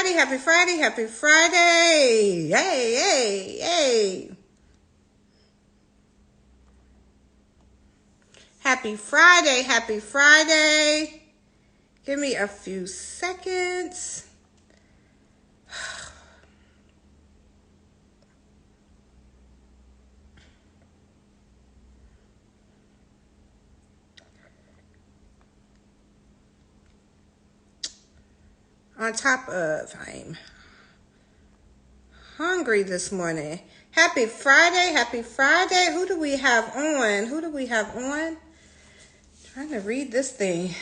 Friday, happy Friday, happy Friday. Hey, hey, hey. Happy Friday, happy Friday. Give me a few seconds. On top of, I'm hungry this morning. Happy Friday, happy Friday. Who do we have on? Who do we have on? Trying to read this thing.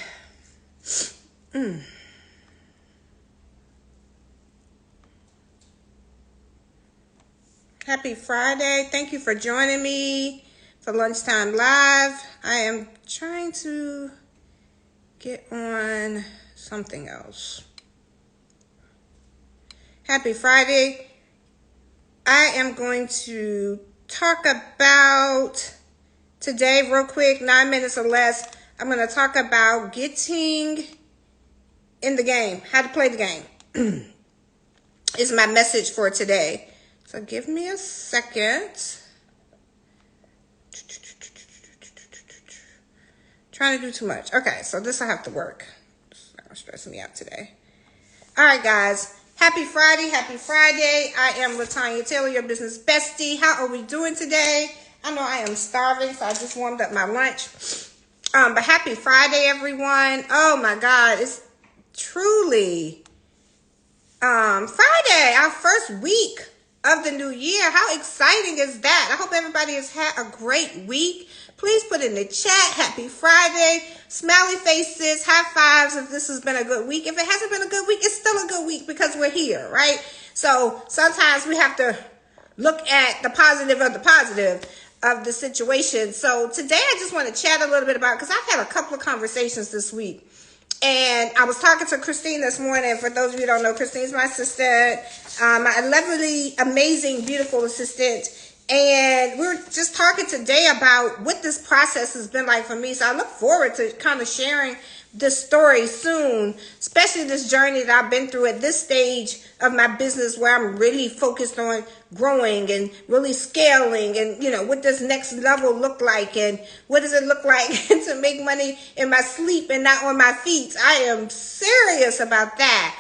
Happy Friday. Thank you for joining me for Lunchtime Live. I am trying to get on something else. Happy Friday. I am going to talk about today real quick, 9 minutes or less. I'm going to talk about getting in the game, how to play the game. Is my message for today. So give me a second. Trying to do too much. Okay, so this I have to work. It's not stressing me out today. All right, guys. Happy Friday, happy Friday. I am Tonya Told You, your business bestie. How are we doing today? I know I am starving, so I just warmed up my lunch. But happy Friday, everyone. Oh my God, it's truly Friday, our first week of the new year. How exciting is that? I hope everybody has had a great week. Please put in the chat, happy Friday, smiley faces, high fives if this has been a good week. If it hasn't been a good week, it's still a good week because we're here, right? So sometimes we have to look at the positive of the situation. So today I just want to chat a little bit about, because I've had a couple of conversations this week. And I was talking to Christine this morning. For those of you who don't know, Christine's my assistant, my lovely, amazing, beautiful assistant. And we were just talking today about what this process has been like for me. So I look forward to kind of sharing this story soon, especially this journey that I've been through at this stage of my business where I'm really focused on growing and really scaling and, you know, what does next level look like and what does it look like to make money in my sleep and not on my feet. I am serious about that.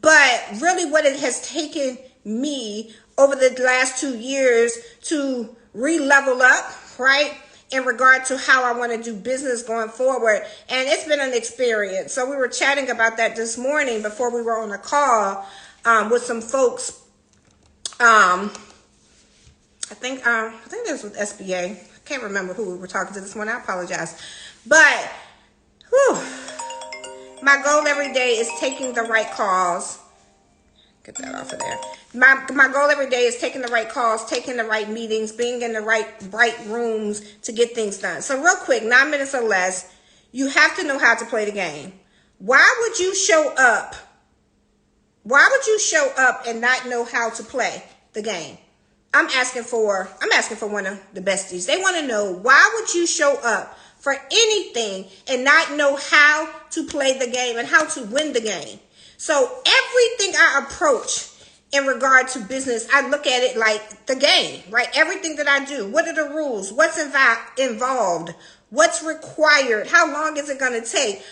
But really what it has taken me over the last 2 years to re-level up, right? In regard to how I want to do business going forward. And it's been an experience. So we were chatting about that this morning before we were on a call with some folks. I think this was SBA. I can't remember who we were talking to this morning. I apologize. But my goal every day is taking the right calls. Get that off of there. My goal every day is taking the right calls, taking the right meetings, being in the right rooms to get things done. So real quick, 9 minutes or less, you have to know how to play the game. Why would you show up? Why would you show up and not know how to play the game? I'm asking for one of the besties. They want to know, why would you show up for anything and not know how to play the game and how to win the game? So everything I approach in regard to business, I look at it like the game, right? Everything that I do, what are the rules? What's involved? What's required? How long is it going to take?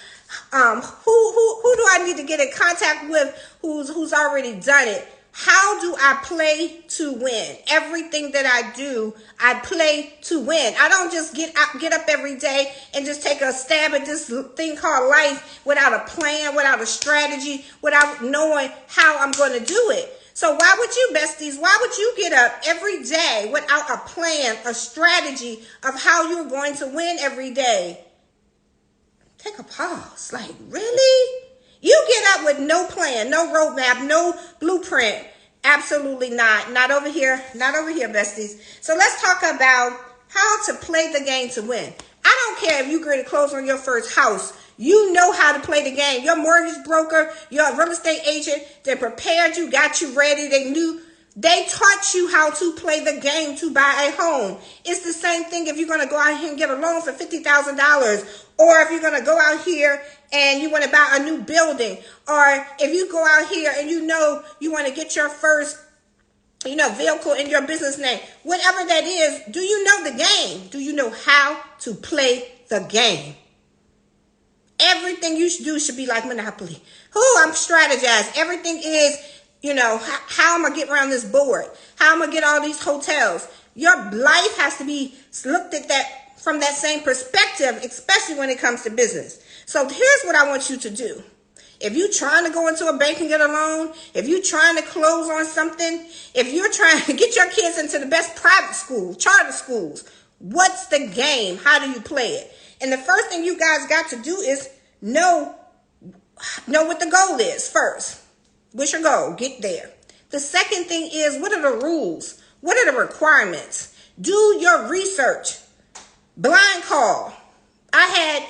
Who do I need to get in contact with who's already done it? How do I play to win? Everything that I do, I play to win. I don't just get up every day and just take a stab at this thing called life without a plan, without a strategy, without knowing how I'm going to do it. So why would you, besties, why would you get up every day without a plan, a strategy of how you're going to win every day? Take a pause. Like, really? You get up with no plan, no roadmap, no blueprint. Absolutely not. Not over here. Not over here, besties. So let's talk about how to play the game to win. I don't care if you're going to close on your first house. You know how to play the game. Your mortgage broker, your real estate agent, they prepared you, got you ready. They knew They taught you how to play the game to buy a home. It's the same thing if you're going to go out here and get a loan for $50,000, or if you're going to go out here and you want to buy a new building, or if you go out here and you know you want to get your first vehicle in your business name. Whatever that is, do you know the game? Do you know how to play the game? Everything you should do should be like Monopoly. I'm strategized. Everything is, how am I getting around this board? How am I get all these hotels? Your life has to be looked at that from that same perspective, especially when it comes to business. So here's what I want you to do. If you're trying to go into a bank and get a loan, if you're trying to close on something, if you're trying to get your kids into the best private school, charter schools, what's the game? How do you play it? And the first thing you guys got to do is know what the goal is first. What's your goal? Get there. The second thing is, what are the rules? What are the requirements? Do your research. Blind call. I had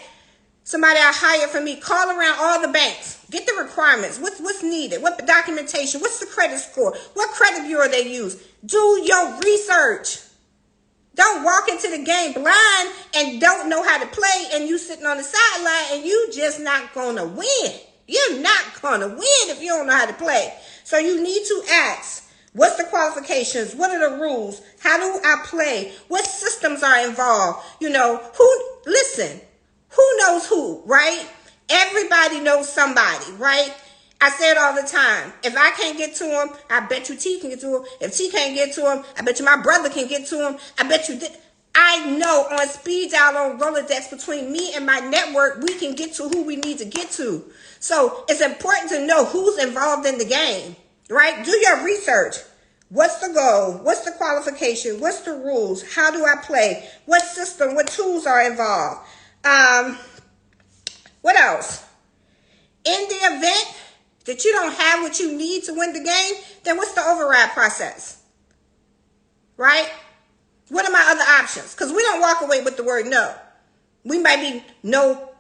somebody I hired for me call around all the banks. Get the requirements. What's needed? What documentation? What's the credit score? What credit bureau they use? Do your research. Don't walk into the game blind and don't know how to play, and you sitting on the sideline and you just not going to win. You're not going to win if you don't know how to play. So you need to ask, what's the qualifications? What are the rules? How do I play? What systems are involved? Who knows who, right? Everybody knows somebody, right? I say it all the time. If I can't get to him, I bet you T can get to him. If T can't get to him, I bet you my brother can get to him. I bet you I know on speed dial, on Rolodex, between me and my network, we can get to who we need to get to. So it's important to know who's involved in the game, right? Do your research. What's the goal? What's the qualification? What's the rules? How do I play? What system? What tools are involved? What else? In the event that you don't have what you need to win the game, then what's the override process? Right? What are my other options? Because we don't walk away with the word no. We might be no,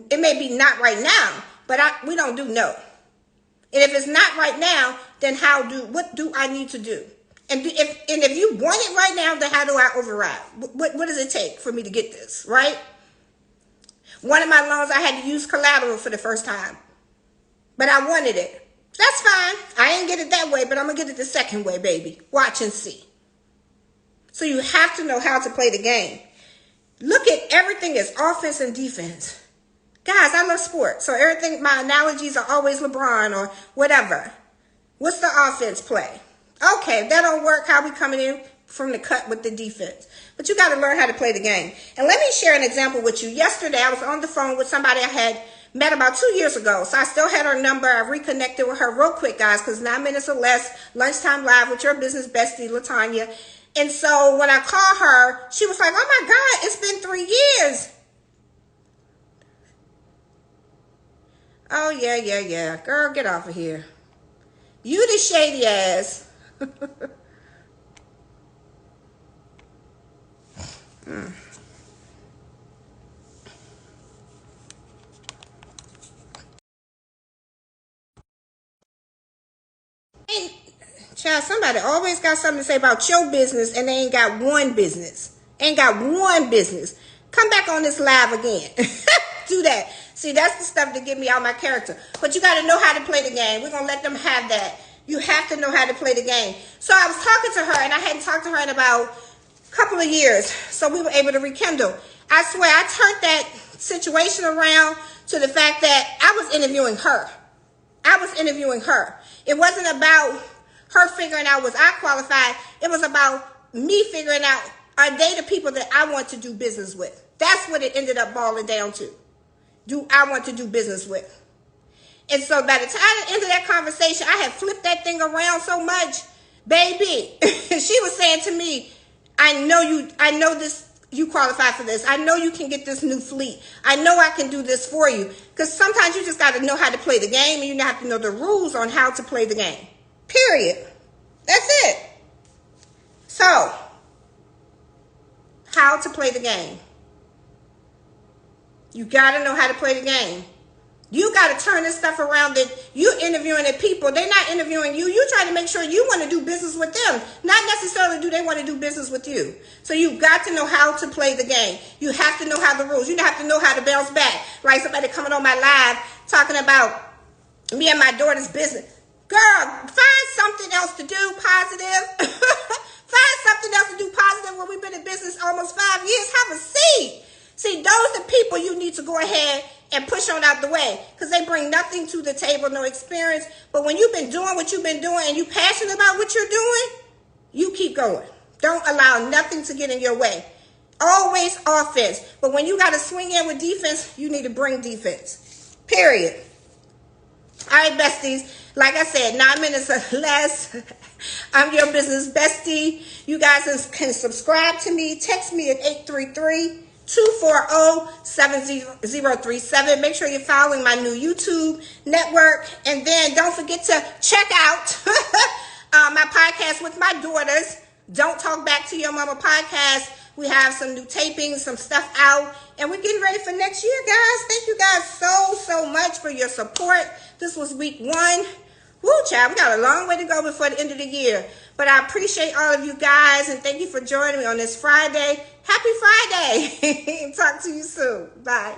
it may be not right now, but we don't do no. And if it's not right now, then what do I need to do? And if you want it right now, then how do I override? What does it take for me to get this, right? One of my loans, I had to use collateral for the first time, but I wanted it. That's fine. I ain't get it that way, but I'm going to get it the second way, baby. Watch and see. So you have to know how to play the game. Look at everything as offense and defense. Guys, I love sports. So everything, my analogies are always LeBron or whatever. What's the offense play? Okay, if that don't work, how we coming in from the cut with the defense? But you got to learn how to play the game. And let me share an example with you. Yesterday, I was on the phone with somebody I had met about 2 years ago. So I still had her number. I reconnected with her real quick, guys, because 9 minutes or less, lunchtime live with your business bestie, Tonya. And so when I called her, she was like, oh my God, it's been 3 years. Oh, yeah. Girl, get off of here. You the shady ass. Child, somebody always got something to say about your business and they ain't got one business. Ain't got one business. Come back on this live again. Do that. See, that's the stuff that get me out my character. But you got to know how to play the game. We're going to let them have that. You have to know how to play the game. So I was talking to her, and I hadn't talked to her in about a couple of years. So we were able to rekindle. I swear, I turned that situation around to the fact that I was interviewing her. It wasn't about her figuring out was I qualified. It was about me figuring out, are they the people that I want to do business with? That's what it ended up boiling down to. Do I want to do business with? And so by the time I ended that conversation, I had flipped that thing around so much, baby. She was saying to me, I know this, you qualify for this. I know you can get this new fleet. I know I can do this for you. Because sometimes you just got to know how to play the game, and you have to know the rules on how to play the game. Period. That's it. So, how to play the game. You got to know how to play the game. You got to turn this stuff around that you interviewing the people. They're not interviewing you. You trying to make sure you want to do business with them. Not necessarily do they want to do business with you. So you've got to know how to play the game. You have to know how the rules. You have to know how to bounce back. Like somebody coming on my live talking about me and my daughter's business. Girl, find something else to do positive. Find something else to do positive when we've been in business almost 5 years. Have a seat. See, those are people you need to go ahead and push on out the way because they bring nothing to the table, no experience. But when you've been doing what you've been doing and you're passionate about what you're doing, you keep going. Don't allow nothing to get in your way. Always offense. But when you got to swing in with defense, you need to bring defense. Period. All right, besties. Like I said, 9 minutes or less. I'm your business bestie. You guys can subscribe to me. Text me at 833-240-7037. Make sure you're following my new YouTube network. And then don't forget to check out my podcast with my daughters. Don't Talk Back to Your Mama podcast. We have some new tapings, some stuff out. And we're getting ready for next year, guys. Thank you guys so much for your support. This was week 1. Woo, child, we got a long way to go before the end of the year. But I appreciate all of you guys, and thank you for joining me on this Friday. Happy Friday. Talk to you soon. Bye.